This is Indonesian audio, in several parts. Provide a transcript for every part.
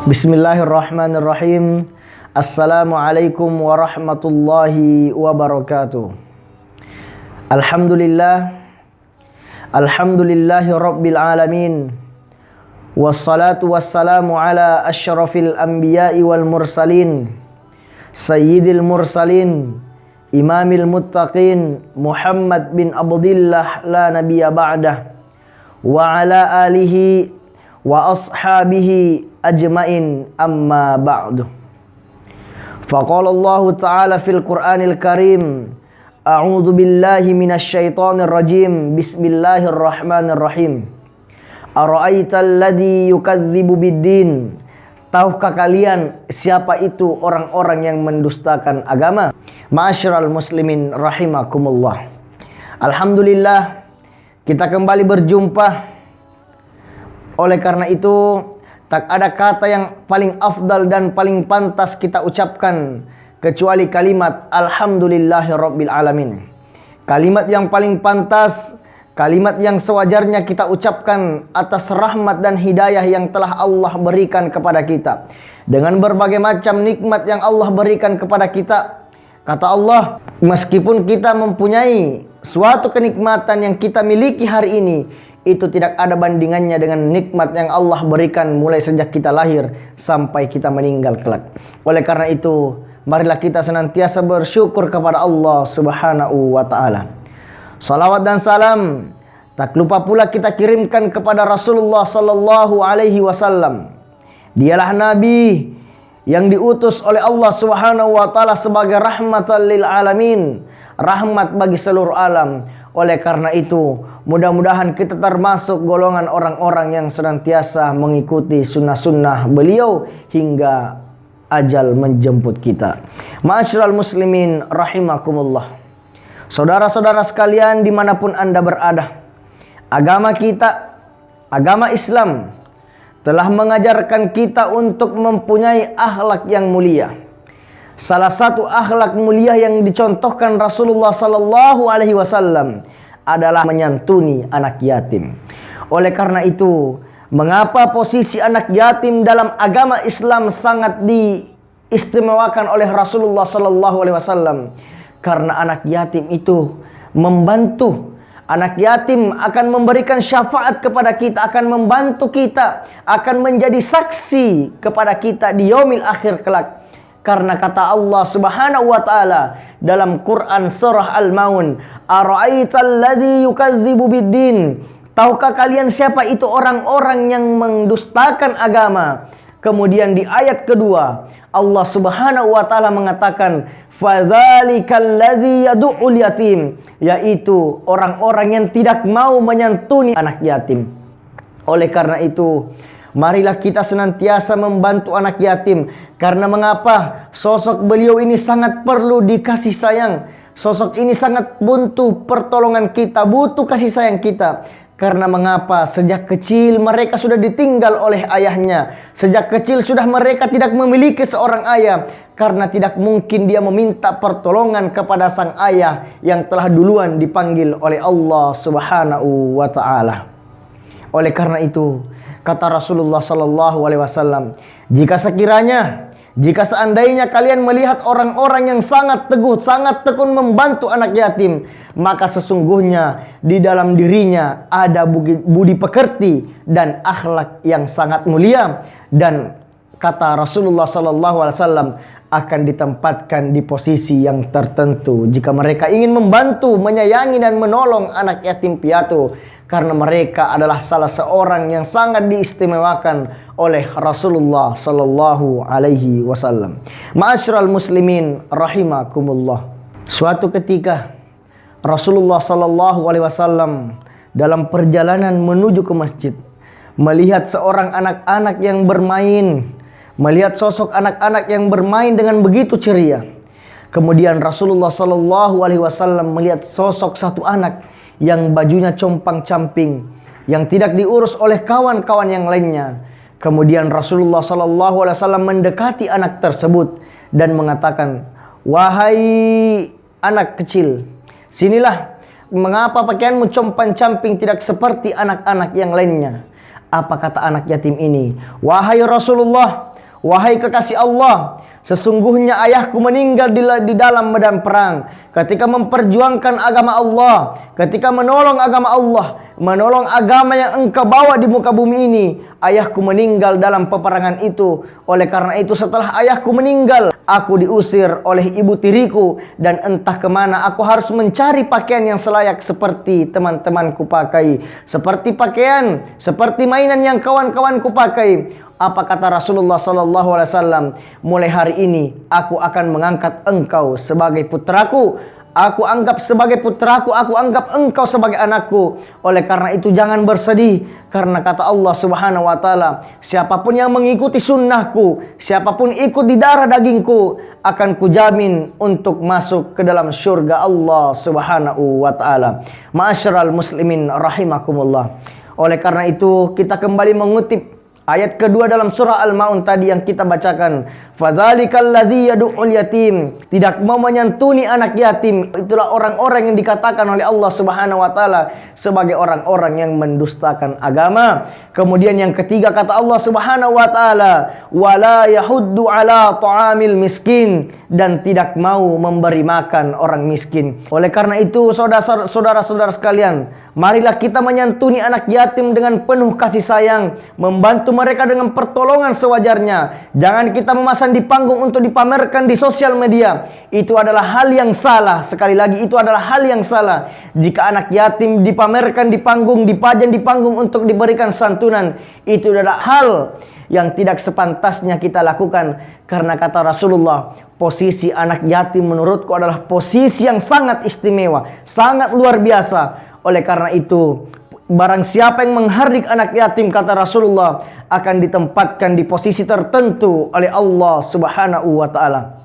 Bismillahirrahmanirrahim. Assalamualaikum warahmatullahi wabarakatuh. Alhamdulillahi rabbil alamin. Wassalatu wassalamu ala asyrafil anbiya'i wal mursalin, sayyidil mursalin, imamil muttaqin, Muhammad bin Abdillah la nabiyya ba'dah, wa ala alihi wa ashabihi ajmain, amma ba'du. Faqala Allah Ta'ala fil Qur'anil Karim, a'udzu billahi minasyaitonir rajim, bismillahirrahmanirrahim. Ara'aital ladzi yukadzibu biddin. Tahukah kalian siapa itu orang-orang yang mendustakan agama? Ma'asyiral muslimin rahimakumullah. Alhamdulillah, kita kembali berjumpa. Oleh karena itu, tak ada kata yang paling afdal dan paling pantas kita ucapkan kecuali kalimat Alhamdulillahi rabbil alamin. Kalimat yang paling pantas, kalimat yang sewajarnya kita ucapkan atas rahmat dan hidayah yang telah Allah berikan kepada kita. Dengan berbagai macam nikmat yang Allah berikan kepada kita. Kata Allah, meskipun kita mempunyai suatu kenikmatan yang kita miliki hari ini, itu tidak ada bandingannya dengan nikmat yang Allah berikan mulai sejak kita lahir sampai kita meninggal kelak. Oleh karena itu, marilah kita senantiasa bersyukur kepada Allah Subhanahu wa ta'ala. Salawat dan salam tak lupa pula kita kirimkan kepada Rasulullah sallallahu alaihi wasallam. Dialah nabi yang diutus oleh Allah Subhanahu wa ta'ala sebagai rahmatan lil alamin, rahmat bagi seluruh alam. Oleh karena itu, mudah-mudahan kita termasuk golongan orang-orang yang senantiasa mengikuti sunnah-sunnah beliau hingga ajal menjemput kita. Ma'asyiral muslimin rahimakumullah. Saudara-saudara sekalian dimanapun Anda berada, agama kita, agama Islam, telah mengajarkan kita untuk mempunyai akhlak yang mulia. Salah satu akhlak mulia yang dicontohkan Rasulullah sallallahu alaihi wasallam adalah menyantuni anak yatim. Oleh karena itu, mengapa posisi anak yatim dalam agama Islam sangat diistimewakan oleh Rasulullah sallallahu alaihi wasallam? Karena anak yatim itu membantu. Anak yatim akan memberikan syafaat kepada kita, akan membantu kita, akan menjadi saksi kepada kita di yaumil akhir kelak. Karena kata Allah Subhanahu wa ta'ala dalam Quran surah Al-Maun, ara'aital ladzi yukadzibu biddin. Tahukah kalian siapa itu orang-orang yang mendustakan agama? Kemudian di ayat kedua, Allah Subhanahu wa ta'ala mengatakan, fadzalikal ladzi yad'ul yatim, yaitu orang-orang yang tidak mau menyantuni anak yatim. Oleh karena itu, marilah kita senantiasa membantu anak yatim. Karena mengapa? Sosok beliau ini sangat perlu dikasih sayang. Sosok ini sangat butuh pertolongan kita, butuh kasih sayang kita. Karena mengapa? Sejak kecil mereka sudah ditinggal oleh ayahnya. Sejak kecil sudah mereka tidak memiliki seorang ayah. Karena tidak mungkin dia meminta pertolongan kepada sang ayah yang telah duluan dipanggil oleh Allah Subhanahu wa ta'ala. Oleh karena itu, kata Rasulullah sallallahu alaihi wasallam, jika seandainya kalian melihat orang-orang yang sangat teguh, sangat tekun membantu anak yatim, maka sesungguhnya di dalam dirinya ada budi pekerti dan akhlak yang sangat mulia. Dan kata Rasulullah sallallahu alaihi wasallam, akan ditempatkan di posisi yang tertentu jika mereka ingin membantu, menyayangi dan menolong anak yatim piatu. Karena mereka adalah salah seorang yang sangat diistimewakan oleh Rasulullah sallallahu alaihi wasallam. Ma'asyiral muslimin rahimakumullah. Suatu ketika Rasulullah sallallahu alaihi wasallam dalam perjalanan menuju ke masjid melihat seorang anak-anak yang bermain, melihat sosok anak-anak yang bermain dengan begitu ceria. Kemudian Rasulullah sallallahu alaihi wasallam melihat sosok satu anak yang bajunya compang-camping, yang tidak diurus oleh kawan-kawan yang lainnya. Kemudian Rasulullah sallallahu alaihi wasallam mendekati anak tersebut dan mengatakan, "Wahai anak kecil, sinilah, mengapa pakaianmu compang-camping tidak seperti anak-anak yang lainnya?" Apa kata anak yatim ini? "Wahai Rasulullah, wahai kekasih Allah, sesungguhnya ayahku meninggal di dalam medan perang ketika memperjuangkan agama Allah, ketika menolong agama Allah, menolong agama yang engkau bawa di muka bumi ini. Ayahku meninggal dalam peperangan itu. Oleh karena itu setelah ayahku meninggal, aku diusir oleh ibu tiriku, dan entah kemana aku harus mencari pakaian yang selayak seperti teman-temanku pakai, seperti pakaian, seperti mainan yang kawan-kawanku pakai. Apa kata Rasulullah sallallahu alaihi wasallam? Mulai hari ini aku akan mengangkat engkau sebagai putraku. Aku anggap sebagai putraku, aku anggap engkau sebagai anakku. Oleh karena itu jangan bersedih, karena kata Allah Subhanahu wa taala, siapapun yang mengikuti sunnahku, siapapun ikut di darah dagingku, akan kujamin untuk masuk ke dalam surga Allah Subhanahu wa taala. Ma'asyiral muslimin rahimakumullah. Oleh karena itu kita kembali mengutip ayat kedua dalam surah Al-Maun tadi yang kita bacakan. Fadzalikal ladzi yad'ul yatim. Tidak mau menyantuni anak yatim. Itulah orang-orang yang dikatakan oleh Allah Subhanahu wa taala sebagai orang-orang yang mendustakan agama. Kemudian yang ketiga kata Allah Subhanahu wa taala, wala yahuddu ala ta'amil miskin, dan tidak mau memberi makan orang miskin. Oleh karena itu saudara-saudara sekalian, marilah kita menyantuni anak yatim dengan penuh kasih sayang, membantu mereka dengan pertolongan sewajarnya. Jangan kita memasang di panggung untuk dipamerkan di sosial media. Itu adalah hal yang salah. Sekali lagi, itu adalah hal yang salah. Jika anak yatim dipamerkan di panggung, dipajang di panggung untuk diberikan santunan, itu adalah hal yang tidak sepantasnya kita lakukan. Karena kata Rasulullah, posisi anak yatim menurutku adalah posisi yang sangat istimewa, sangat luar biasa. Oleh karena itu, barang siapa yang menghardik anak yatim, kata Rasulullah, akan ditempatkan di posisi tertentu oleh Allah Subhanahu wa taala.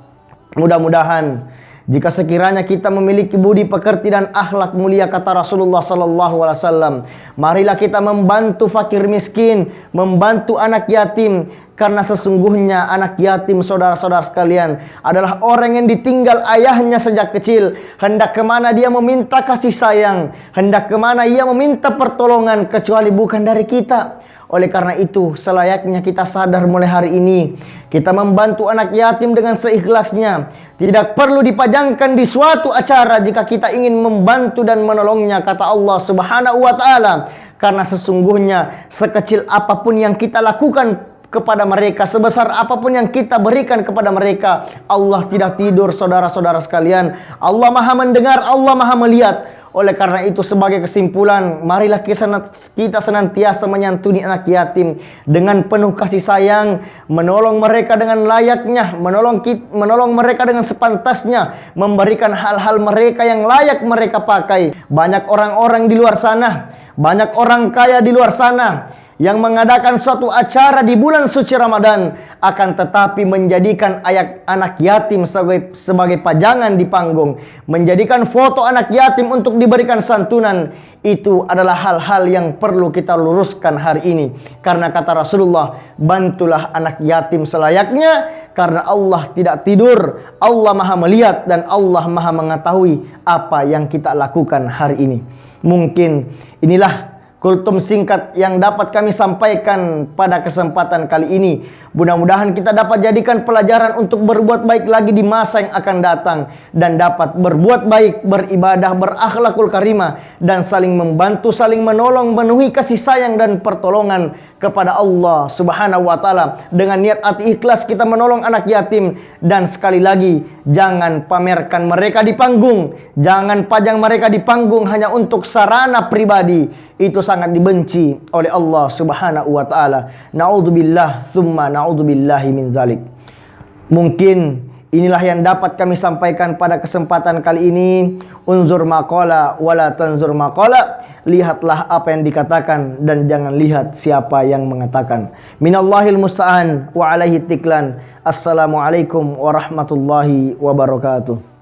Mudah-mudahan jika sekiranya kita memiliki budi pekerti dan akhlak mulia, kata Rasulullah sallallahu alaihi wasallam, marilah kita membantu fakir miskin, membantu anak yatim. Karena sesungguhnya anak yatim, saudara-saudara sekalian, adalah orang yang ditinggal ayahnya sejak kecil. Hendak kemana dia meminta kasih sayang, hendak kemana ia meminta pertolongan, kecuali bukan dari kita. Oleh karena itu selayaknya kita sadar mulai hari ini, kita membantu anak yatim dengan seikhlasnya. Tidak perlu dipajangkan di suatu acara jika kita ingin membantu dan menolongnya, kata Allah Subhanahu wa taala. Karena sesungguhnya sekecil apapun yang kita lakukan kepada mereka, sebesar apapun yang kita berikan kepada mereka, Allah tidak tidur, saudara-saudara sekalian. Allah Maha mendengar, Allah Maha melihat. Oleh karena itu sebagai kesimpulan, marilah kita senantiasa menyantuni anak yatim dengan penuh kasih sayang, menolong mereka dengan layaknya, menolong mereka dengan sepantasnya, memberikan hal-hal mereka yang layak mereka pakai. Banyak orang-orang di luar sana, banyak orang kaya di luar sana yang mengadakan suatu acara di bulan suci Ramadan, akan tetapi menjadikan anak yatim sebagai pajangan di panggung, menjadikan foto anak yatim untuk diberikan santunan. Itu adalah hal-hal yang perlu kita luruskan hari ini. Karena kata Rasulullah, bantulah anak yatim selayaknya, karena Allah tidak tidur, Allah Maha melihat, dan Allah Maha mengetahui apa yang kita lakukan hari ini. Mungkin inilah kultum singkat yang dapat kami sampaikan pada kesempatan kali ini. Mudah-mudahan kita dapat jadikan pelajaran untuk berbuat baik lagi di masa yang akan datang, dan dapat berbuat baik, beribadah, berakhlakul karimah, dan saling membantu, saling menolong, memenuhi kasih sayang dan pertolongan kepada Allah Subhanahu wa taala. Dengan niat hati ikhlas kita menolong anak yatim, dan sekali lagi jangan pamerkan mereka di panggung, jangan pajang mereka di panggung hanya untuk sarana pribadi. Itu sangat dibenci oleh Allah Subhanahu wa taala. Naudzubillah tsumma naudzubillahi min zalik. Mungkin inilah yang dapat kami sampaikan pada kesempatan kali ini. Unzur maqala wala tanzur maqala. Lihatlah apa yang dikatakan dan jangan lihat siapa yang mengatakan. Minallahil musta'an wa alaihi tiklan. Assalamualaikum warahmatullahi wabarakatuh.